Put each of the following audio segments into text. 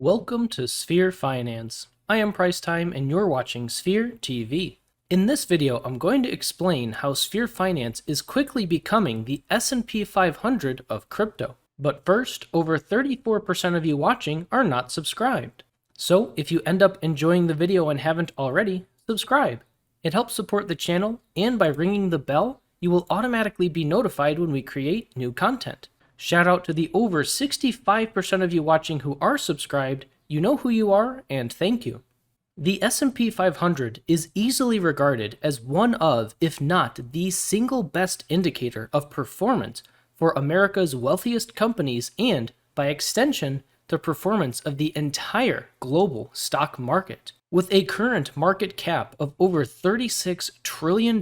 Welcome to Sphere Finance. I am Price Time and you're watching Sphere TV. In this video, I'm going to explain how Sphere Finance is quickly becoming the S&P 500 of crypto. But first, over 34% of you watching are not subscribed. So if you end up enjoying the video and haven't already, subscribe. It helps support the channel, and by ringing the bell, you will automatically be notified when we create new content. Shout out to the over 65% of you watching who are subscribed. You know who you are, and thank you. The S&P 500 is easily regarded as one of, if not the single best indicator of performance for America's wealthiest companies and, by extension, the performance of the entire global stock market. With a current market cap of over $36 trillion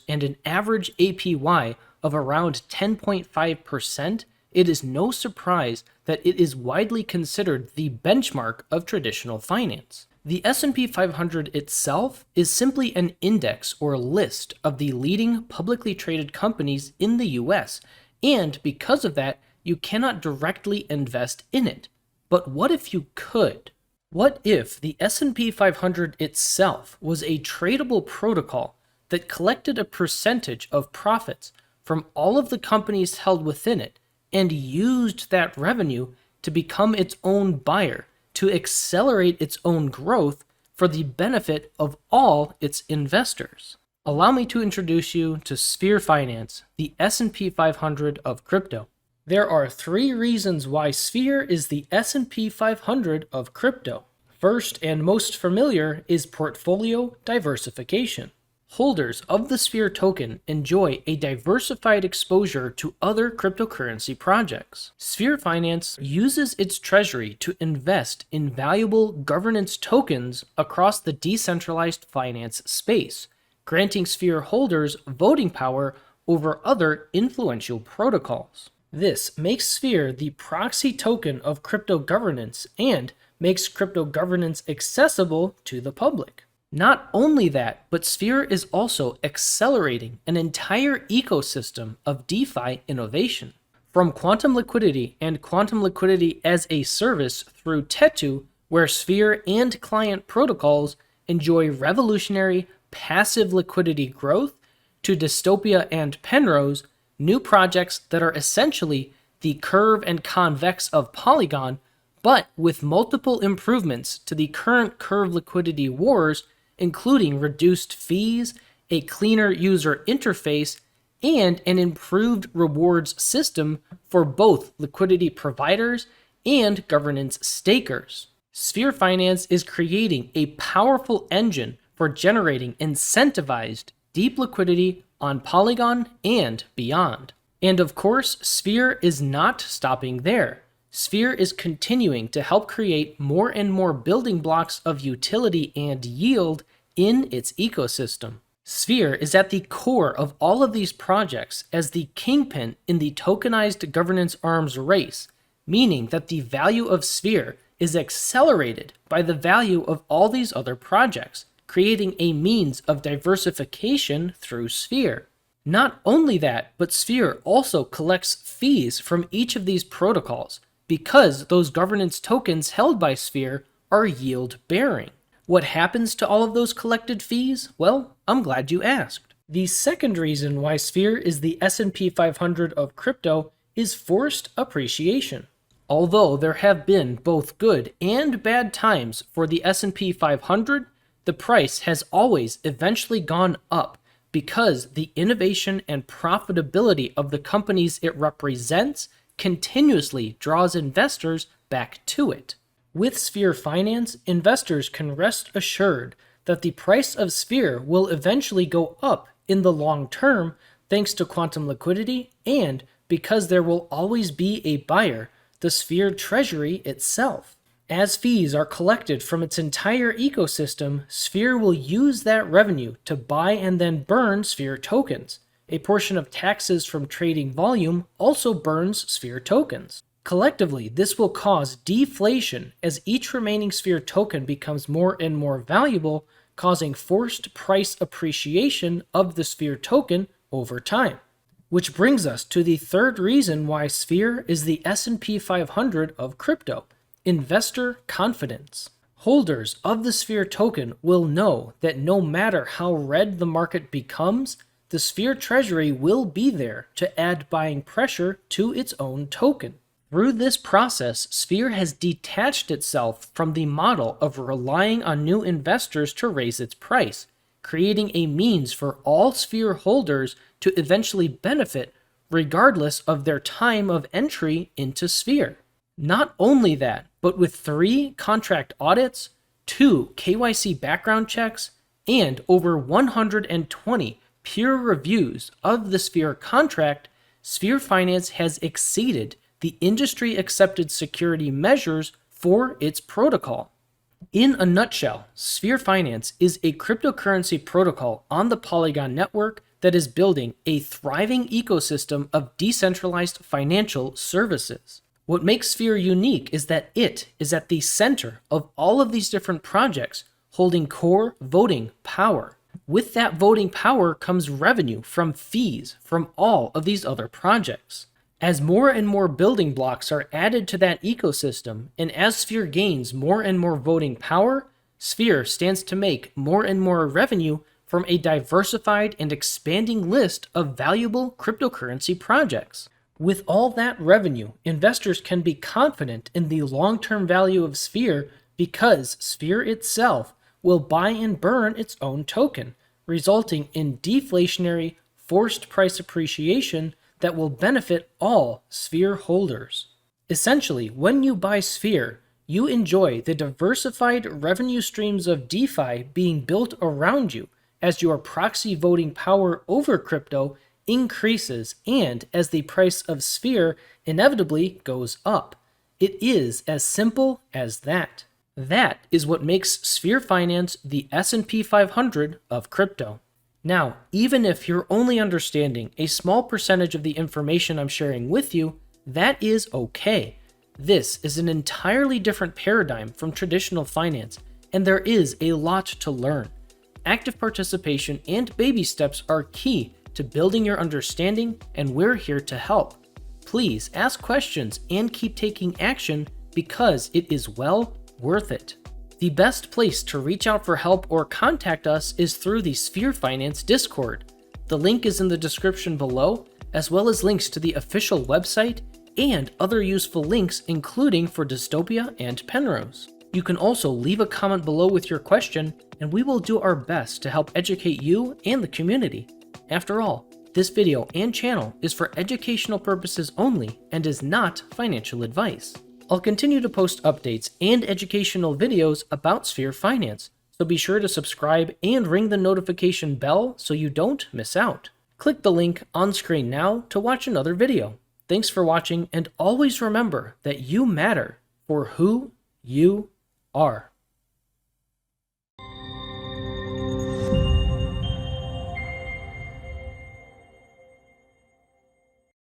and an average APY of around 10.5%, it is no surprise that it is widely considered the benchmark of traditional finance. The S&P 500 itself is simply an index or list of the leading publicly traded companies in the US, and because of that, you cannot directly invest in it. But what if you could? What if the S&P 500 itself was a tradable protocol that collected a percentage of profits from all of the companies held within it and used that revenue to become its own buyer, to accelerate its own growth for the benefit of all its investors? Allow me to introduce you to Sphere Finance, the S&P 500 of crypto. There are 3 reasons why Sphere is the S&P 500 of crypto. First and most familiar is portfolio diversification. Holders of the Sphere token enjoy a diversified exposure to other cryptocurrency projects. Sphere Finance uses its treasury to invest in valuable governance tokens across the decentralized finance space, granting Sphere holders voting power over other influential protocols. This makes Sphere the proxy token of crypto governance and makes crypto governance accessible to the public. Not only that, but Sphere is also accelerating an entire ecosystem of DeFi innovation. From quantum liquidity and quantum liquidity as a service through Tetu, where Sphere and client protocols enjoy revolutionary passive liquidity growth, to Dystopia and Penrose, new projects that are essentially the curve and convex of Polygon, but with multiple improvements to the current curve liquidity wars, including reduced fees, a cleaner user interface, and an improved rewards system for both liquidity providers and governance stakers. Sphere Finance is creating a powerful engine for generating incentivized deep liquidity on Polygon and beyond. And of course, Sphere is not stopping there. Sphere is continuing to help create more and more building blocks of utility and yield in its ecosystem. Sphere is at the core of all of these projects as the kingpin in the tokenized governance arms race, meaning that the value of Sphere is accelerated by the value of all these other projects, creating a means of diversification through Sphere. Not only that, but Sphere also collects fees from each of these protocols, because those governance tokens held by Sphere are yield-bearing. What happens to all of those collected fees? Well, I'm glad you asked. The second reason why Sphere is the S&P 500 of crypto is forced appreciation. Although there have been both good and bad times for the S&P 500, the price has always eventually gone up because the innovation and profitability of the companies it represents continuously draws investors back to it. With Sphere Finance, investors can rest assured that the price of Sphere will eventually go up in the long term thanks to quantum liquidity and because there will always be a buyer, the Sphere treasury itself. As fees are collected from its entire ecosystem, Sphere will use that revenue to buy and then burn Sphere tokens. A portion of taxes from trading volume also burns Sphere tokens. Collectively, this will cause deflation as each remaining Sphere token becomes more and more valuable, causing forced price appreciation of the Sphere token over time. Which brings us to the third reason why Sphere is the S&P 500 of crypto. Investor confidence. Holders of the Sphere token will know that no matter how red the market becomes, the Sphere treasury will be there to add buying pressure to its own token. Through this process, Sphere has detached itself from the model of relying on new investors to raise its price, creating a means for all Sphere holders to eventually benefit regardless of their time of entry into Sphere. Not only that, but with 3 contract audits, 2 KYC background checks, and over 120 peer reviews of the Sphere contract, Sphere Finance has exceeded the industry-accepted security measures for its protocol. In a nutshell, Sphere Finance is a cryptocurrency protocol on the Polygon network that is building a thriving ecosystem of decentralized financial services. What makes Sphere unique is that it is at the center of all of these different projects, holding core voting power. With that voting power comes revenue from fees from all of these other projects. As more and more building blocks are added to that ecosystem, and as Sphere gains more and more voting power, Sphere stands to make more and more revenue from a diversified and expanding list of valuable cryptocurrency projects. With all that revenue, investors can be confident in the long-term value of Sphere because Sphere itself will buy and burn its own token, resulting in deflationary, forced price appreciation that will benefit all Sphere holders. Essentially, when you buy Sphere, you enjoy the diversified revenue streams of DeFi being built around you as your proxy voting power over crypto increases and as the price of Sphere inevitably goes up. It is as simple as that. That is what makes Sphere Finance the S&P 500 of crypto. Now, even if you're only understanding a small percentage of the information I'm sharing with you, that is okay. This is an entirely different paradigm from traditional finance, and there is a lot to learn. Active participation and baby steps are key to building your understanding, and we're here to help. Please ask questions and keep taking action because it is well worth it. The best place to reach out for help or contact us is through the Sphere Finance Discord. The link is in the description below, as well as links to the official website and other useful links, including for Dystopia and Penrose. You can also leave a comment below with your question, and we will do our best to help educate you and the community. After all, this video and channel is for educational purposes only and is not financial advice. I'll continue to post updates and educational videos about Sphere Finance, so be sure to subscribe and ring the notification bell so you don't miss out. Click the link on screen now to watch another video. Thanks for watching, and always remember that you matter for who you are.